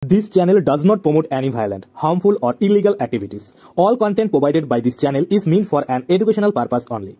This channel does not promote any violent, harmful, or illegal activities. All content provided by this channel is meant for an educational purpose only.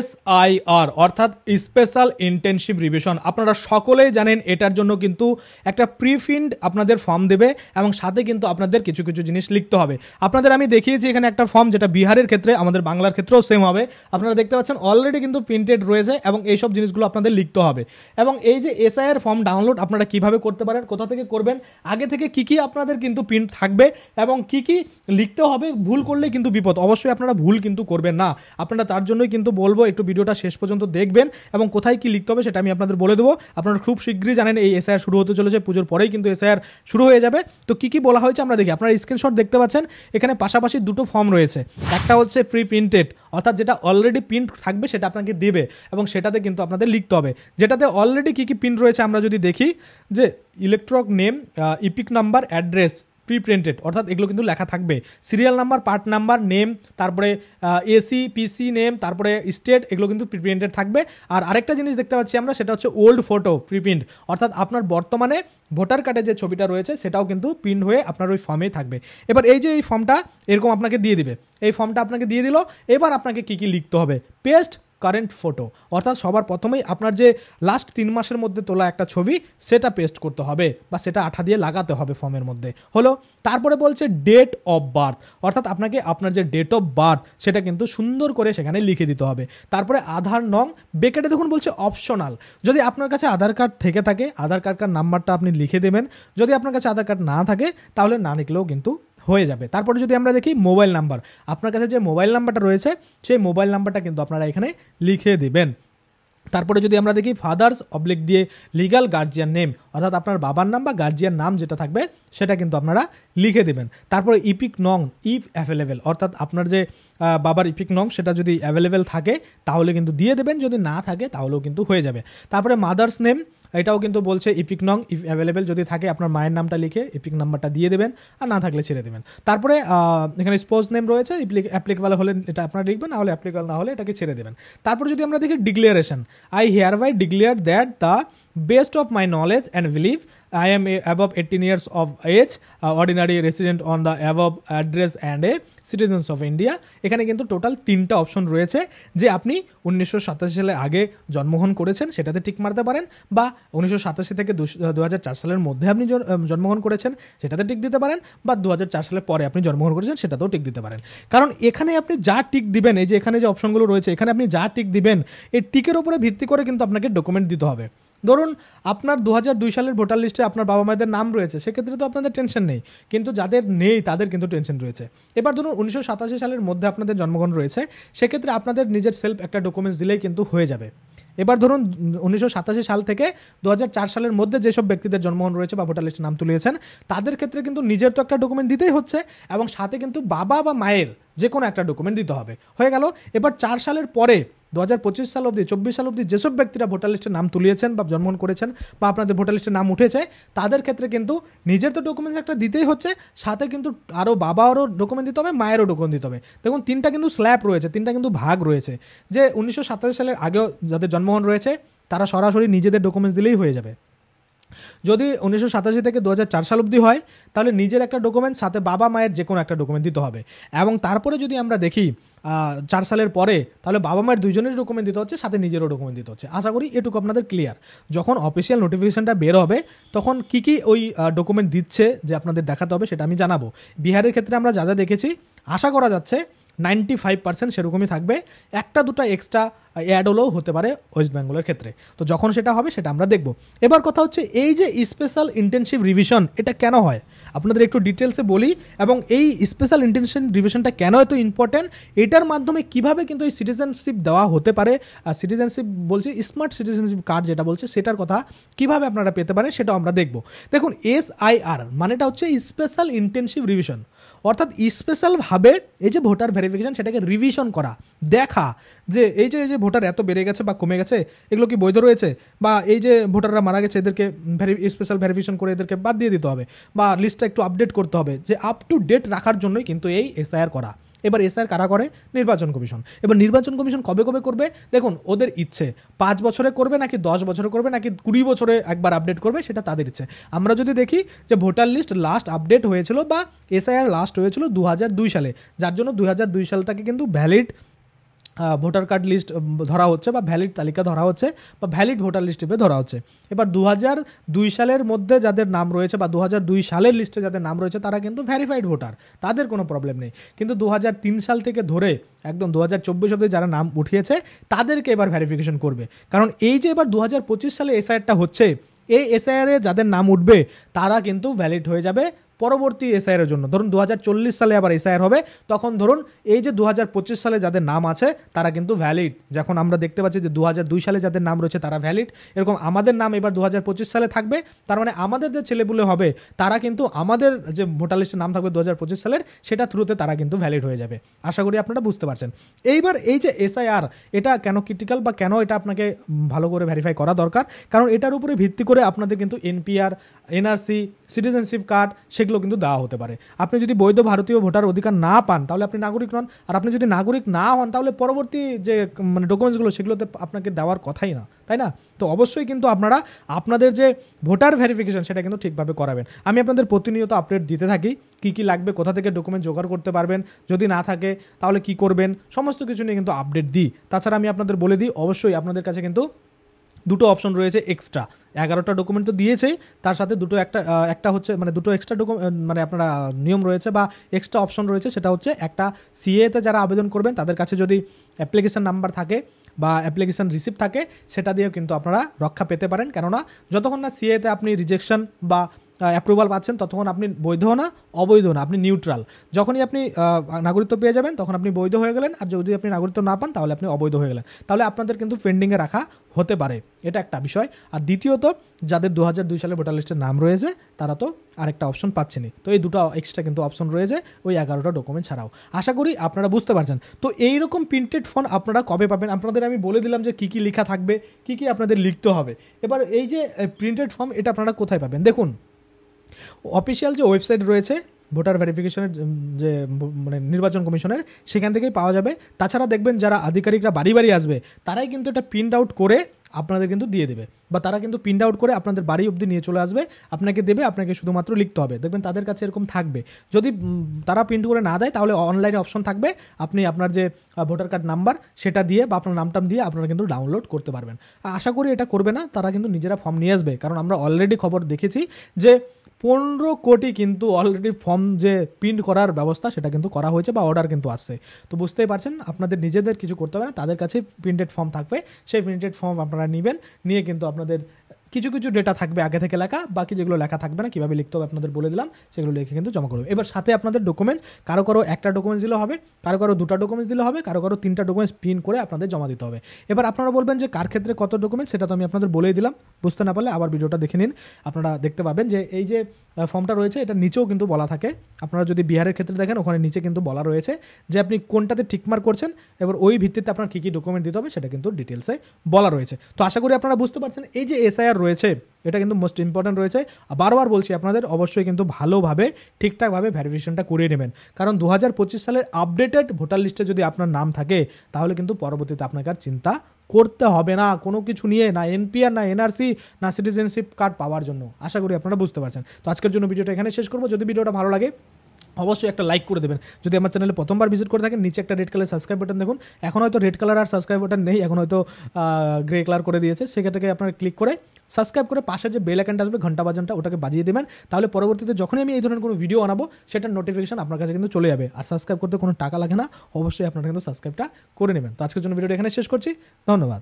SIR অর্থাৎ special intensive revision আপনারা সকলেই জানেন এটার জন্য কিন্তু একটা প্রিফিন্ড আপনাদের form দেবে এবং সাথে কিন্তু আপনাদের কিছু কিছু জিনিস লিখতে হবে। আপনাদের আমি দেখিয়েছি এখানে একটা ফর্ম যেটা বিহারের ক্ষেত্রে আমাদের বাংলার ক্ষেত্রেও সেম হবে। আপনারা দেখতে পাচ্ছেন অলরেডি কিন্তু প্রিন্টেড রয়েছে এবং এইসব জিনিসগুলো আপনাদের লিখতে হবে। এবং এই যে SIR ফর্ম ডাউনলোড আপনারা কিভাবে করতে পারেন, কোথা থেকে করবেন, আগে থেকে কি কি আপনাদের কিন্তু প্রিন্ট থাকবে এবং কি কি লিখতে হবে, ভুল করলে কিন্তু বিপদ। অবশ্যই আপনারা ভুল কিন্তু করবেন না। আপনারা তার জন্যই কিন্তু বলবো একটু ভিডিওটা শেষ পর্যন্ত দেখবেন এবং কোথায় কি লিখতে হবে সেটা আমি আপনাদের বলে দেবো। আপনারা খুব শীঘ্রই জানেন এই SIR শুরু হতে চলেছে, পুজোর পরেই কিন্তু SIR শুরু হয়ে যাবে। তো কি কি বলা হয়েছে আমরা দেখি। আপনারা স্ক্রিনশট দেখতে পাচ্ছেন, এখানে পাশাপাশি দুটো ফর্ম রয়েছে। একটা হচ্ছে প্রি প্রিন্টেড অর্থাৎ যেটা অলরেডি প্রিন্ট থাকবে সেটা আপনাকে দেবে এবং সেটাতে কিন্তু আপনাদের লিখতে হবে। যেটাতে অলরেডি কি কি প্রিন্ট রয়েছে আমরা যদি দেখি যে elector name, EPIC number, address pre printed অর্থাৎ এগুলো কিন্তু লেখা থাকবে। Serial number, part number, name, তারপরে এসি পিসি নেম, তারপরে স্টেট, এগুলো কিন্তু প্রি প্রিন্টেড থাকবে। আর আরেকটা জিনিস দেখতে পাচ্ছি আমরা, সেটা হচ্ছে ওল্ড ফটো প্রি প্রিন্ট অর্থাৎ আপনার বর্তমানে ভোটার কার্ডে যে ছবিটা রয়েছে সেটাও কিন্তু প্রিন্ট হয়ে আপনার ওই ফর্মেই থাকবে। এবার এই যে এই ফর্মটা এরকম আপনাকে দিয়ে দিবে, এই ফর্মটা আপনাকে দিয়ে দিল। এবার আপনাকে কি কি লিখতে হবে, পেস্ট কারেন্ট ফটো অর্থাৎ সবার প্রথমেই আপনার যে লাস্ট 3 মাসের মধ্যে তোলা একটা ছবি সেটা পেস্ট করতে হবে বা সেটা আঠা দিয়ে লাগাতে হবে ফর্মের মধ্যে। হলো, তারপরে বলছে ডেট অফ বার্থ অর্থাৎ আপনাকে আপনার যে ডেট অফ বার্থ সেটা কিন্তু সুন্দর করে সেখানে লিখে দিতে হবে। তারপরে আধার নং, বেকেটে দেখুন বলছে অপশনাল। যদি আপনার কাছে আধার কার্ড থেকে থাকে আধার কার্ডের নাম্বারটা আপনি লিখে দেবেন, যদি আপনার কাছে আধার কার্ড না থাকে তাহলে না লিখলেও কিন্তু হয়ে যাবে। তারপরে যদি আমরা দেখি মোবাইল নাম্বার, আপনার কাছে যে মোবাইল নাম্বারটা রয়েছে সেই মোবাইল নাম্বারটা কিন্তু আপনারা এখানে লিখে দিবেন। তারপরে যদি আমরা দেখি ফাদার্স অবলিক দিয়ে লিগাল গার্জিয়ান নেম অর্থাৎ আপনার বাবার নাম বা গার্জিয়ান নাম যেটা থাকবে সেটা কিন্তু আপনারা লিখে দেবেন। তারপরে ইপিক নং ইফ অ্যাভেলেবেল অর্থাৎ আপনার যে বাবার ইপিক নং সেটা যদি অ্যাভেলেবেল থাকে তাহলে কিন্তু দিয়ে দেবেন, যদি না থাকে তাহলেও কিন্তু হয়ে যাবে। তারপরে মাদার্স নেম, এটাও কিন্তু বলছে ইপিক নং ইফ অ্যাভেলেবেল, যদি থাকে আপনার মায়ের নামটা লিখে ইপিক নাম্বারটা দিয়ে দেবেন, আর না থাকলে ছেড়ে দেবেন। তারপরে এখানে স্পোজ নেম রয়েছে, অ্যাপ্লিকেবল হলে এটা আপনারা লিখবেন, না হলে অ্যাপ্লিকেবল না হলে এটাকে ছেড়ে দেবেন। তারপরে যদি আমরা দেখি declaration, I hereby declare that the best of my knowledge and belief I am above 18 years of age, ordinary resident on the above address and a citizens of India। এখানে কিন্তু টোটাল 3টা অপশন রয়েছে যে আপনি 1987 সালের আগে জন্মগ্রহণ করেছেন সেটাতে টিক মারতে পারেন, বা 1987 থেকে 2004 সালের মধ্যে আপনি জন্মগ্রহণ করেছেন সেটাতে টিক দিতে পারেন, বা 2004 সালের পরে আপনি জন্মগ্রহণ করেছেন সেটাতেও টিক দিতে পারেন। কারণ এখানে আপনি যা টিক দিবেন, এই যে এখানে যে অপশনগুলো রয়েছে এখানে আপনি যা টিক দিবেন এই টিকের উপরে ভিত্তি করে কিন্তু আপনাকে ডকুমেন্ট দিতে হবে। ধরুন আপনার 2002 সালের ভোটার লিস্টে আপনার বাবা মায়েদের নাম রয়েছে, সেক্ষেত্রে তো আপনাদের টেনশন নেই, কিন্তু যাদের নেই তাদের কিন্তু টেনশন রয়েছে। এবার ধরুন 1987 সালের মধ্যে আপনাদের জন্মগ্রহণ রয়েছে, সেক্ষেত্রে আপনাদের নিজের সেলফ একটা ডকুমেন্টস দিলেই কিন্তু হয়ে যাবে। এবার ধরুন 1987 সাল থেকে 2004 সালের মধ্যে যেসব ব্যক্তিদের জন্মগ্রহণ রয়েছে বা ভোটার লিস্টে নাম তুলিয়েছেন তাদের ক্ষেত্রে কিন্তু নিজের তো একটা ডকুমেন্ট দিতেই হচ্ছে এবং সাথে কিন্তু বাবা বা মায়ের যে কোনো একটা ডকুমেন্ট দিতে হবে। হয়ে গেল। এবার 4 সালের পরে 2025 সাল অবধি 24 সাল অবধি যেসব ব্যক্তিরা ভোটার লিস্টে নাম তুলিয়েছেন বা জন্মগ্রহণ করেছেন বা আপনাদের ভোটার লিস্টে নাম উঠেছে তাদের ক্ষেত্রে কিন্তু নিজের তো ডকুমেন্টস একটা দিতেই হচ্ছে, সাথে কিন্তু আরও বাবারও ডকুমেন্ট দিতে হবে, মায়েরও ডকুমেন্ট দিতে হবে। দেখুন 3টা কিন্তু স্ল্যাব রয়েছে, 3টা কিন্তু ভাগ রয়েছে। যে 1987 সালের আগেও যাদের জন্মগ্রহণ রয়েছে তারা সরাসরি নিজেদের ডকুমেন্টস দিলেই হয়ে যাবে। যদি 1987 থেকে 2004 সাল অবধি হয় তাহলে নিজের একটা ডকুমেন্ট সাথে বাবা মায়ের যে কোনো একটা ডকুমেন্ট দিতে হবে। এবং তারপরে যদি আমরা দেখি 4 সালের পরে তাহলে বাবা মায়ের দুইজনেরই ডকুমেন্ট দিতে হচ্ছে, সাথে নিজেরও ডকুমেন্ট দিতে হচ্ছে। আশা করি এটুকু আপনাদের ক্লিয়ার। যখন অফিসিয়াল নোটিফিকেশনটা বের হবে তখন কি কি ওই ডকুমেন্ট দিচ্ছে যে আপনাদের দেখাতে হবে সেটা আমি জানাবো। বিহারের ক্ষেত্রে আমরা যা যা দেখেছি আশা করা যাচ্ছে 95% সেরকমই থাকবে, একটা দুটো এক্সট্রা অ্যাড হলেও হতে পারে ওয়েস্ট বেঙ্গলের ক্ষেত্রে। তো যখন সেটা হবে সেটা আমরা দেখব। এবার কথা হচ্ছে এই যে স্পেশাল ইন্টেনসিভ রিভিশন এটা কেন হয় আপনাদের একটু ডিটেলসে বলি, এবং এই স্পেশাল ইন্টেনসিভ রিভিশনটা কেন এত ইম্পর্ট্যান্ট, এটার মাধ্যমে কিভাবে কিন্তু এই সিটিজেনশিপ দেওয়া হতে পারে, সিটিজেনশিপ বলছি স্মার্ট সিটিজেনশিপ কার্ড যেটা বলছে সেটার কথা কিভাবে আপনারা পেতে পারেন সেটাও আমরা দেখব। দেখুন SIR মানেটা হচ্ছে স্পেশাল ইন্টেনসিভ রিভিশন অর্থাৎ স্পেশালভাবে এই যে ভোটার ভেরিফিকেশন সেটাকে রিভিশন করা, দেখা যে এই যে ভোটার এত বেড়ে গেছে বা কমে গেছে এগুলো কি বৈধ রয়েছে, বা এই যে ভোটাররা মারা গেছে এদেরকে স্পেশাল ভেরিফিকেশন করে এদেরকে বাদ দিয়ে দিতে হবে, বা লিস্টটা একটু আপডেট করতে হবে, যে আপ টু ডেট রাখার জন্যই কিন্তু এই SIR করা। এবার এসআইআর কারা করে? নির্বাচন কমিশন। এবার নির্বাচন কমিশন কবে কবে করবে? দেখুন ওদের ইচ্ছে, 5 বছরে করবে নাকি 10 বছরে করবে নাকি 20 বছরে একবার আপডেট করবে, সেটা তাদের ইচ্ছে। আমরা যদি দেখি যে ভোটার লিস্ট লাস্ট আপডেট হয়েছিল বা এসআইআর লাস্ট হয়েছিল 2002 সালে, যার জন্য 2002 সালটাকে কিন্তু ভ্যালিড ভোটার কার্ড লিস্ট ধরা হচ্ছে বা ভ্যালিড তালিকা ধরা হচ্ছে বা ভ্যালিড ভোটার লিস্ট হিসেবে ধরা হচ্ছে। এবার 2002 সালের মধ্যে যাদের নাম রয়েছে বা 2002 সালের লিস্টে যাদের নাম রয়েছে তারা কিন্তু ভ্যারিফাইড ভোটার, তাদের কোনো প্রবলেম নেই। কিন্তু 2003 সাল থেকে ধরে একদম 2024 অবধি যারা নাম উঠিয়েছে তাদেরকে এবার ভ্যারিফিকেশন করবে। কারণ এই যে এবার 2025 সালে এসআইআরটা হচ্ছে, এই এসআইআরে যাদের নাম উঠবে তারা কিন্তু ভ্যালিড হয়ে যাবে পরবর্তী এসআইআরের জন্য। ধরুন 2040 সালে আবার এসআইআর হবে, তখন ধরুন এই যে 2025 সালে যাদের নাম আছে তারা কিন্তু ভ্যালিড। যখন আমরা দেখতে পাচ্ছি যে 2002 সালে যাদের নাম রয়েছে তারা ভ্যালিড, এরকম আমাদের নাম এবার 2025 সালে থাকবে, তার মানে আমাদের যে ছেলেপুলে হবে তারা কিন্তু আমাদের যে ভোটার লিস্টের নাম থাকবে 2025 সালের, সেটা থ্রুতে তারা কিন্তু ভ্যালিড হয়ে যাবে। আশা করি আপনারা বুঝতে পারছেন। এইবার এই যে এসআইআর, এটা কেন ক্রিটিক্যাল বা কেন এটা আপনাকে ভালো করে ভেরিফাই করা দরকার? কারণ এটার উপরে ভিত্তি করে আপনাদের কিন্তু এনপিআর, এনআরসি, সিটিজেনশিপ কার্ড সেগুলো কিন্তু দেওয়া হতে পারে। আপনি যদি বৈধ ভারতীয় ভোটার অধিকার না পান তাহলে আপনি নাগরিক নন, আর আপনি যদি নাগরিক না হন তাহলে পরবর্তী যে মানে ডকুমেন্টসগুলো সেগুলোতে আপনাকে দেওয়ার কথাই না, তাই না? তো অবশ্যই কিন্তু আপনারা আপনাদের যে ভোটার ভেরিফিকেশন সেটা কিন্তু ঠিকভাবে করাবেন। আমি আপনাদের প্রতিনিয়ত আপডেট দিতে থাকি, কী কী লাগবে, কোথা থেকে ডকুমেন্ট জোগাড় করতে পারবেন, যদি না থাকে তাহলে কি করবেন, সমস্ত কিছু নিয়ে কিন্তু আপডেট দিই। তাছাড়া আমি আপনাদের বলে দিই, অবশ্যই আপনাদের কাছে কিন্তু দুটো অপশন রয়েছে এক্সট্রা। 11টা ডকুমেন্ট তো দিয়েছেই, তার সাথে একটা হচ্ছে মানে দুটো এক্সট্রা ডকুমেন্ট মানে আপনারা নিয়ম রয়েছে বা এক্সট্রা অপশন রয়েছে। সেটা হচ্ছে একটা সিএতে যারা আবেদন করবেন তাদের কাছে যদি অ্যাপ্লিকেশন নাম্বার থাকে বা অ্যাপ্লিকেশন রিসিপ্ট থাকে, সেটা দিয়েও কিন্তু আপনারা রক্ষা পেতে পারেন। কেননা যতক্ষণ না সিএতে আপনি রিজেকশন বা অ্যাপ্রুভাল পাচ্ছেন ততক্ষণ আপনি বৈধ না, অবৈধ না, আপনি নিউট্রাল। যখনই আপনি নাগরিকত্ব পেয়ে যাবেন তখন আপনি বৈধ হয়ে গেলেন, আর যদি আপনি নাগরিকত্ব না পান তাহলে আপনি অবৈধ হয়ে গেলেন। তাহলে আপনাদের কিন্তু পেন্ডিংয়ে রাখা হতে পারে, এটা একটা বিষয়। আর দ্বিতীয়ত যাদের 2002 সালে ভোটার লিস্টের নাম রয়েছে তারা তো আরেকটা অপশন পাচ্ছেনই। তো এই দুটো এক্সট্রা কিন্তু অপশন রয়েছে ওই 11টা ডকুমেন্ট ছাড়াও। আশা করি আপনারা বুঝতে পারছেন। তো এইরকম প্রিন্টেড ফর্ম আপনারা কবে পাবেন? আপনাদের আমি বলে দিলাম যে কী কী লেখা থাকবে, কী কী আপনাদের লিখতে হবে। এবার এই যে প্রিন্টেড ফর্ম এটা আপনারা কোথায় পাবেন? দেখুন অফিসিয়াল যে ওয়েবসাইট রয়েছে ভোটার ভেরিফিকেশনের যে মানে নির্বাচন কমিশনের, সেখান থেকেই পাওয়া যাবে। তাছাড়া দেখবেন যারা আধিকারিকরা বাড়ি বাড়ি আসবে তারাই কিন্তু এটা প্রিন্ট আউট করে আপনাদের কিন্তু দিয়ে দেবে, বা তারা কিন্তু প্রিন্ট আউট করে আপনাদের বাড়ি অবধি নিয়ে চলে আসবে, আপনাকে দেবে, আপনাকে শুধুমাত্র লিখতে হবে। দেখবেন তাদের কাছে এরকম থাকবে। যদি তারা প্রিন্ট করে না দেয় তাহলে অনলাইনে অপশন থাকবে, আপনি আপনার যে ভোটার কার্ড নাম্বার সেটা দিয়ে বা আপনার নামটাম দিয়ে আপনারা কিন্তু ডাউনলোড করতে পারবেন। আশা করি এটা করবে না, তারা কিন্তু নিজেরা ফর্ম নিয়ে আসবে। কারণ আমরা অলরেডি খবর দেখেছি যে 15 কোটি কিন্তু অলরেডি ফর্ম যে প্রিন্ট করার ব্যবস্থা সেটা কিন্তু করা হয়েছে বা অর্ডার কিন্তু আসছে। তো বুঝতেই পারছেন আপনাদের নিজেদের কিছু করতে হবে না, তাদের কাছে প্রিন্টেড ফর্ম থাকবে। সেই প্রিন্টেড ফর্ম আপনারা নেবেন, নিয়ে কিন্তু আপনাদের কিছু কিছু ডেটা থাকবে আগে থেকে লেখা, বাকি যেগুলো লেখা থাকবে না, কীভাবে লিখতে হবে আপনাদের বলে দিলাম, সেগুলো লিখে কিন্তু জমা করবে। এবার সাথে আপনাদের ডকুমেন্টস, কারো কারো একটা ডকুমেন্টস দিলে হবে, কারো কারো 2টা ডকুমেন্টস দিলে হবে, কারো কারো 3টা ডকুমেন্টস প্রিন্ট করে আপনাদের জমা দিতে হবে। এবার আপনারা বলবেন যে কার ক্ষেত্রে কত ডকুমেন্টস, সেটা তো আমি আপনাদের বলেই দিলাম। বুঝতে না পারলে আবার ভিডিওটা দেখে নিন, আপনারা দেখতে পাবেন যে এই যে ফর্মটা রয়েছে এটা নিচেও কিন্তু বলা থাকে। আপনারা যদি বিহারের ক্ষেত্রে দেখেন ওখানে নিচে কিন্তু বলা রয়েছে যে আপনি কোনটাতে টিকমার্ক করছেন, এবার ওই ভিত্তিতে আপনার কী কী ডকুমেন্ট দিতে হবে সেটা কিন্তু ডিটেলসে বলা রয়েছে। তো আশা করি আপনারা বুঝতে পারছেন এই যে এসআইআর রয়েছে এটা কিন্তু মোস্ট ইম্পর্ট্যান্ট রয়েছে। বারবার বলছি আপনাদের অবশ্যই কিন্তু ভালোভাবে ঠিকঠাকভাবে ভেরিফিকেশনটা করিয়ে নেবেন। কারণ 2025 সালের আপডেটেড ভোটার লিস্টে যদি আপনার নাম থাকে তাহলে কিন্তু পরবর্তীতে আপনাকে আর চিন্তা করতে হবে না কোনো কিছু নিয়ে, না এনপিআর, না এনআরসি, না সিটিজেনশিপ কার্ড পাওয়ার জন্য। আশা করি আপনারা বুঝতে পারছেন। তো আজকের জন্য ভিডিওটা এখানে শেষ করবো। যদি ভিডিওটা ভালো লাগে অবশ্যই একটা লাইক করে দেবেন। যদি আমার চ্যানেলে প্রথমবার ভিজিট করে থাকেন নিচে একটা রেড কালার সাবস্ক্রাইব বাটন দেখুন, এখন হয়তো রেড কালার আর সাবস্ক্রাইব বাটন নেই, এখন হয়তো গ্রে কালার করে দিয়েছে। সেটাকে আপনারা ক্লিক করে সাবস্ক্রাইব করে পাশে যে বেল আইকনটা আসবে ঘন্টা বাজনটা ওটাকে বাজিয়ে দেবেন, তাহলে পরবর্তীতে যখনই আমি এই ধরনের কোনো ভিডিও বানাবো সেটার নোটিফিকেশন আপনার কাছে কিন্তু চলে যাবে। আর সাবস্ক্রাইব করতে কোনো টাকা লাগে না, অবশ্যই আপনারা কিন্তু সাবস্ক্রাইবটা করে নেবেন। তো আজকের জন্য ভিডিওটা এখানে শেষ করছি, ধন্যবাদ।